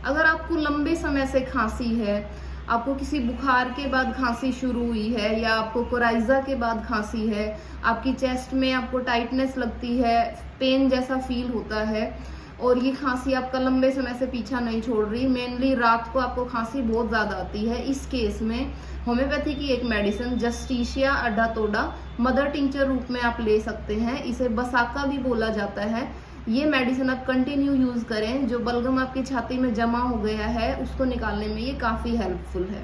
अगर आपको लंबे समय से खांसी है, आपको किसी बुखार के बाद खांसी शुरू हुई है या आपको कोराइजा के बाद खांसी है, आपकी चेस्ट में आपको टाइटनेस लगती है, पेन जैसा फील होता है और ये खांसी आपका लंबे समय से पीछा नहीं छोड़ रही, मेनली रात को आपको खांसी बहुत ज्यादा आती है, इस केस में होम्योपैथी की एक मेडिसिन जस्टिशिया अडातोडा मदर टिंचर रूप में आप ले सकते हैं। इसे बसाका भी बोला जाता है। ये मेडिसिन आप कंटिन्यू यूज करें, जो बलगम आपकी छाती में जमा हो गया है उसको निकालने में ये काफी हेल्पफुल है।